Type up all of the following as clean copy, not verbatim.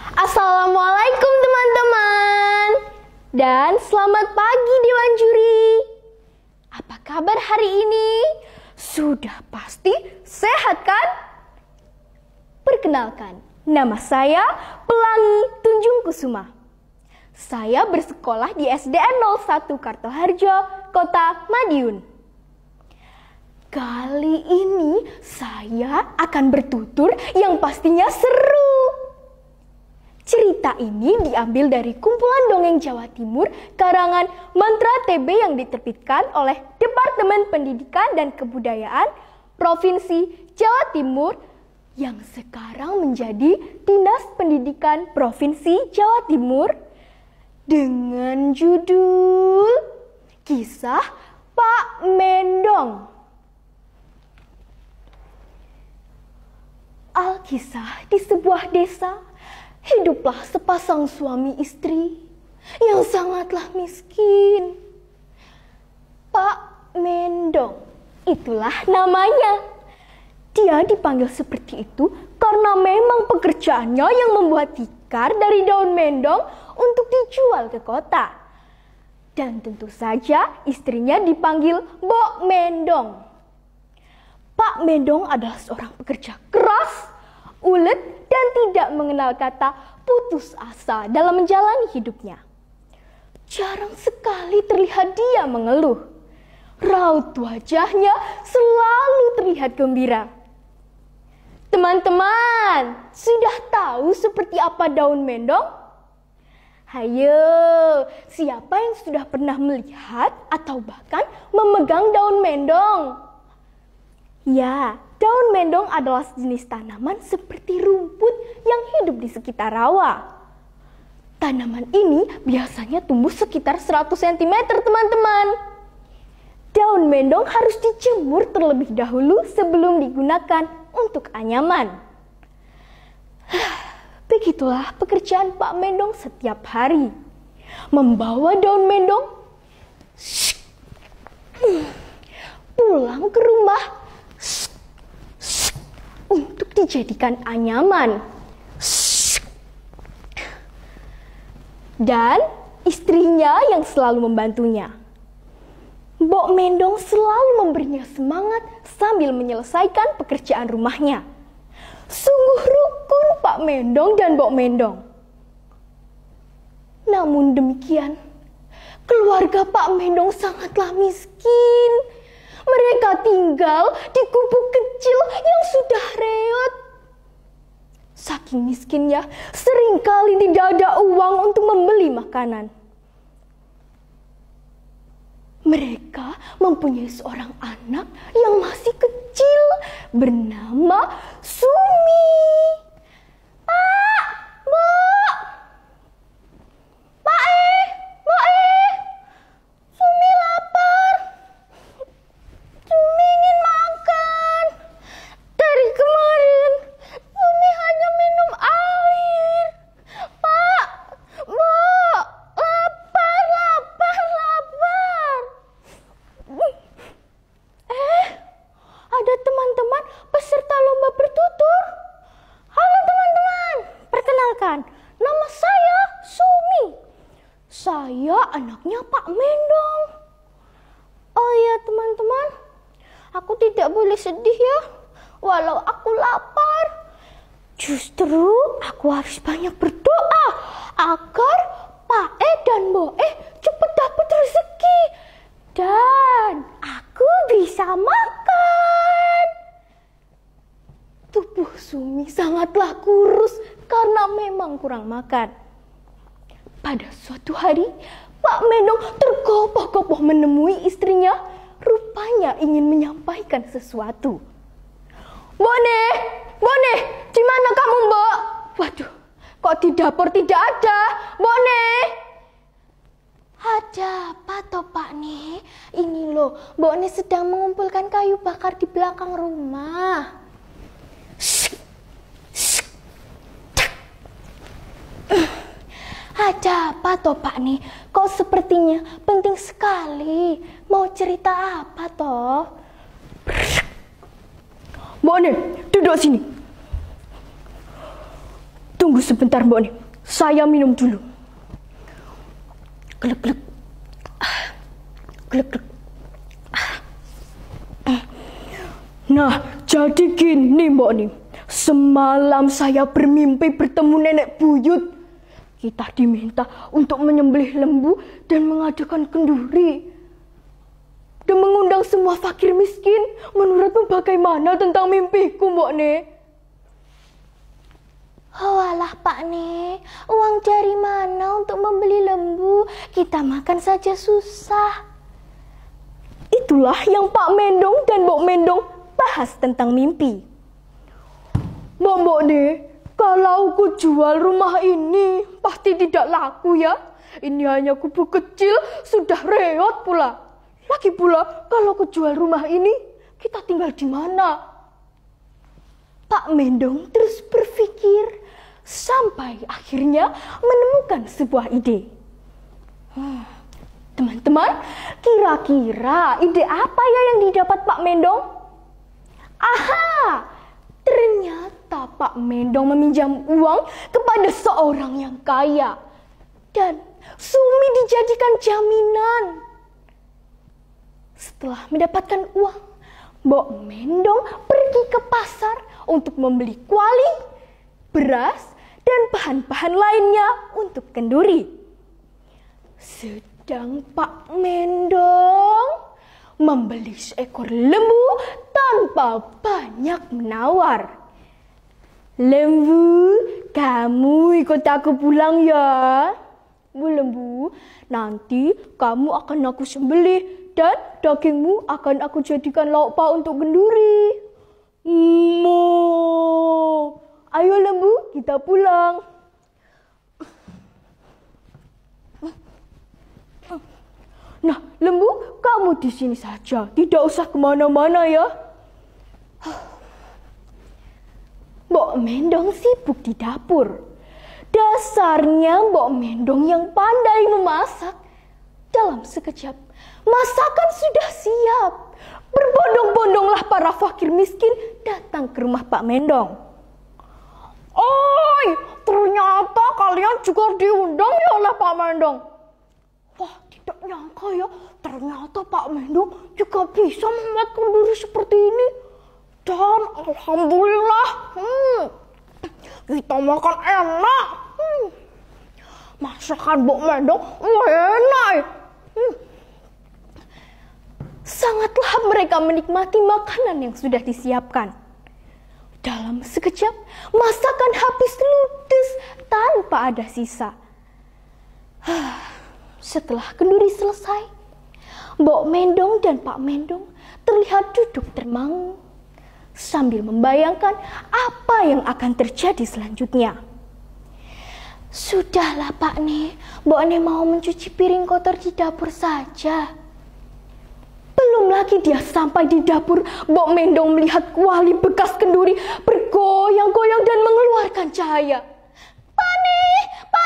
Assalamualaikum teman-teman. Dan selamat pagi Dewan Juri. Apa kabar hari ini? Sudah pasti sehat kan? Perkenalkan, nama saya Pelangi Tunjung Kusuma. Saya bersekolah di SDN 01 Kartoharjo, Kota Madiun. Kali ini saya akan bertutur yang pastinya seru. Cerita ini diambil dari kumpulan dongeng Jawa Timur karangan Mantra TB yang diterbitkan oleh Departemen Pendidikan dan Kebudayaan Provinsi Jawa Timur yang sekarang menjadi Dinas Pendidikan Provinsi Jawa Timur dengan judul Kisah Pak Mendong. Alkisah di sebuah desa, hiduplah sepasang suami istri yang sangatlah miskin. Pak Mendong, itulah namanya. Dia dipanggil seperti itu karena memang pekerjaannya yang membuat tikar dari daun mendong untuk dijual ke kota. Dan tentu saja istrinya dipanggil Mbok Mendong. Pak Mendong adalah seorang pekerja keras, ulet, dan tidak mengenal kata putus asa dalam menjalani hidupnya. Jarang sekali terlihat dia mengeluh. Raut wajahnya selalu terlihat gembira. Teman-teman, sudah tahu seperti apa daun mendong? Hayo, siapa yang sudah pernah melihat atau bahkan memegang daun mendong? Ya, daun mendong adalah jenis tanaman seperti rumput yang hidup di sekitar rawa. Tanaman ini biasanya tumbuh sekitar 100 cm, teman-teman. Daun mendong harus dijemur terlebih dahulu sebelum digunakan untuk anyaman. Begitulah pekerjaan Pak Mendong setiap hari. Membawa daun mendong pulang ke rumah untuk dijadikan anyaman. Dan istrinya yang selalu membantunya. Mbok Mendong selalu memberinya semangat sambil menyelesaikan pekerjaan rumahnya. Sungguh rukun Pak Mendong dan Mbok Mendong. Namun demikian, keluarga Pak Mendong sangatlah miskin. Mereka tinggal di gubuk kecil yang sudah reot. Saking miskinnya, seringkali tidak ada uang untuk membeli makanan. Mereka mempunyai seorang anak yang masih kecil bernama Sumi. Pak, Mbok, Pak Mbok, Sumi lapar. Sumi ingin makan. Dari kemarin, Sumi hanya minum air. Pak, Mbok, lapar. Ada teman-teman peserta lomba bertutur. Halo teman-teman, perkenalkan, nama saya Sumi. Saya anaknya Pak Mendong. Oh iya teman-teman, aku tidak boleh sedih ya, walau aku lapar. Justru aku harus banyak berdoa agar Pak dan Mbok cepat dapat rezeki dan aku bisa makan. Tubuh Sumi sangatlah kurus karena memang kurang makan. Pada suatu hari, Pak Mendong tergopoh-gopoh menemui istrinya. Rupanya ingin menyampaikan sesuatu. Bone, di mana kamu, Mbok? Waduh, kok di dapur tidak ada, Bone? Ada apa toh Pak nih? Ini loh, Mbok Nih sedang mengumpulkan kayu bakar di belakang rumah. Ada apa toh Pak nih? Kok sepertinya penting sekali. Mau cerita apa toh? Mbok Nih, duduk sini. Tunggu sebentar Mbok nih, saya minum dulu. Glek glek. Glek glek. Nah, jadi gini Mbok nih. Semalam saya bermimpi bertemu nenek buyut. Kita diminta untuk menyembelih lembu dan mengadakan kenduri. Dan mengundang semua fakir miskin. Menurutmu bagaimana tentang mimpiku, Mbok Ne? Walah Pak Ne, uang dari mana untuk membeli lembu? Kita makan saja susah. Itulah yang Pak Mendong dan Mbok Mendong bahas tentang mimpi. Mbok Ne, kalau ku jual rumah ini pasti tidak laku ya. Ini hanya kubu kecil, sudah reot pula. Lagi pula, kalau ku jual rumah ini, kita tinggal di mana? Pak Mendong terus berpikir sampai akhirnya menemukan sebuah ide. Teman-teman, kira-kira ide apa ya yang didapat Pak Mendong? Aha! Ternyata Pak Mendong meminjam uang kepada seorang yang kaya. Dan Sumi dijadikan jaminan. Setelah mendapatkan uang, Mbok Mendong pergi ke pasar untuk membeli kuali, beras, dan bahan-bahan lainnya untuk kenduri. Sedang Pak Mendong membeli seekor lembu tanpa banyak menawar. Lembu, kamu ikut aku pulang ya. Bu lembu, nanti kamu akan aku sembelih dan dagingmu akan aku jadikan lauk pauk untuk kenduri. Mo, ayo lembu, kita pulang. Nah, lembu, kamu di sini saja. Tidak usah kemana-mana ya. Mbok Mendong sibuk di dapur. Dasarnya Mbok Mendong yang pandai memasak. Dalam sekejap, masakan sudah siap. Berbondong-bondonglah para fakir miskin datang ke rumah Pak Mendong. Oi, ternyata kalian juga diundang ya oleh Pak Mendong. Wah, tidak nyangka ya, ternyata Pak Mendong juga bisa membuat kenduri seperti ini. Dan alhamdulillah, kita makan enak. Masakan Mbok Mendong enak. Sangatlah mereka menikmati makanan yang sudah disiapkan. Dalam sekejap, masakan habis ludes tanpa ada sisa. Setelah kenduri selesai, Mbok Mendong dan Pak Mendong terlihat duduk termangu sambil membayangkan apa yang akan terjadi selanjutnya. Sudahlah Pak Ne, Mbok Ne mau mencuci piring kotor di dapur saja. Belum lagi dia sampai di dapur, Mbok Mendong melihat kuali bekas kenduri bergoyang-goyang dan mengeluarkan cahaya. Pak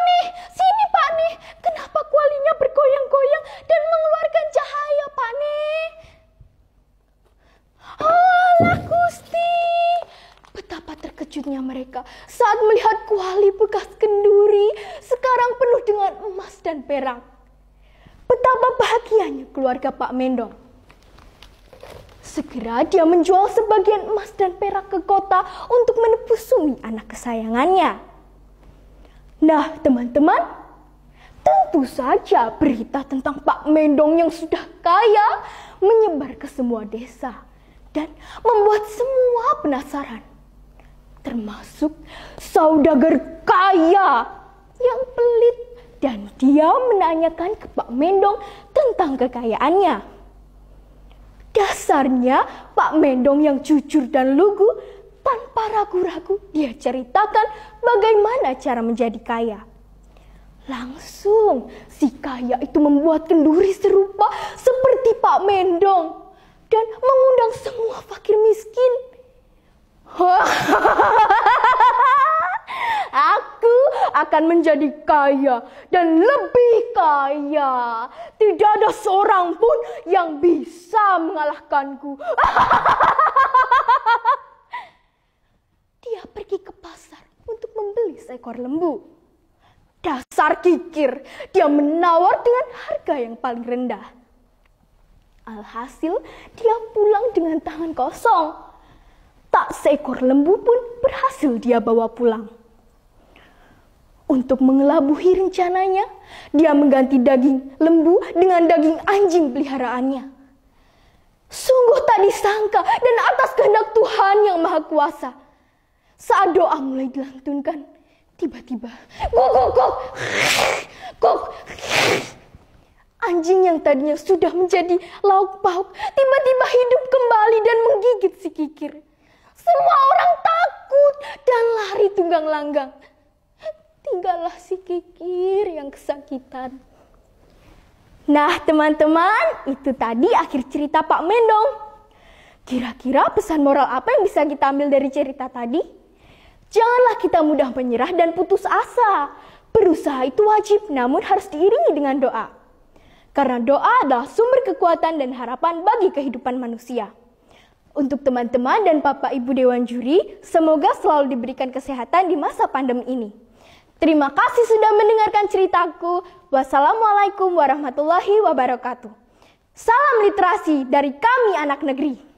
Ne, sini Pak Ne. Kenapa kualinya bergoyang-goyang dan mengeluarkan cahaya, Pak Ne? Alah Gusti. Betapa terkejutnya mereka saat melihat kuali bekas kenduri sekarang penuh dengan emas dan perak. Betapa bahagianya keluarga Pak Mendong. Segera dia menjual sebagian emas dan perak ke kota untuk menebus Sumi, anak kesayangannya. Nah teman-teman, tentu saja berita tentang Pak Mendong yang sudah kaya menyebar ke semua desa dan membuat semua penasaran. Termasuk saudagar kaya yang pelit, dan dia menanyakan ke Pak Mendong tentang kekayaannya. Dasarnya Pak Mendong yang jujur dan lugu, tanpa ragu-ragu dia ceritakan bagaimana cara menjadi kaya. Langsung si kaya itu membuat kenduri serupa seperti Pak Mendong dan mengundang semua fakir miskin. Aku akan menjadi kaya dan lebih kaya. Tidak ada seorang pun yang bisa mengalahkanku. Dia pergi ke pasar untuk membeli seekor lembu. Dasar kikir, dia menawar dengan harga yang paling rendah. Alhasil, dia pulang dengan tangan kosong. Tak seekor lembu pun berhasil dia bawa pulang. Untuk mengelabuhi rencananya, dia mengganti daging lembu dengan daging anjing peliharaannya. Sungguh tak disangka dan atas kehendak Tuhan yang Maha Kuasa. Saat doa mulai dilantunkan, tiba-tiba kok. Anjing yang tadinya sudah menjadi lauk pauk tiba-tiba hidup kembali dan menggigit si kikir. Semua orang takut dan lari tunggang langgang. Tinggallah si kikir yang kesakitan. Nah teman-teman, itu tadi akhir cerita Pak Mendong. Kira-kira pesan moral apa yang bisa kita ambil dari cerita tadi? Janganlah kita mudah menyerah dan putus asa. Berusaha itu wajib, namun harus diiringi dengan doa. Karena doa adalah sumber kekuatan dan harapan bagi kehidupan manusia. Untuk teman-teman dan Bapak Ibu Dewan Juri, semoga selalu diberikan kesehatan di masa pandemi ini. Terima kasih sudah mendengarkan ceritaku. Wassalamualaikum warahmatullahi wabarakatuh. Salam literasi dari kami anak negeri.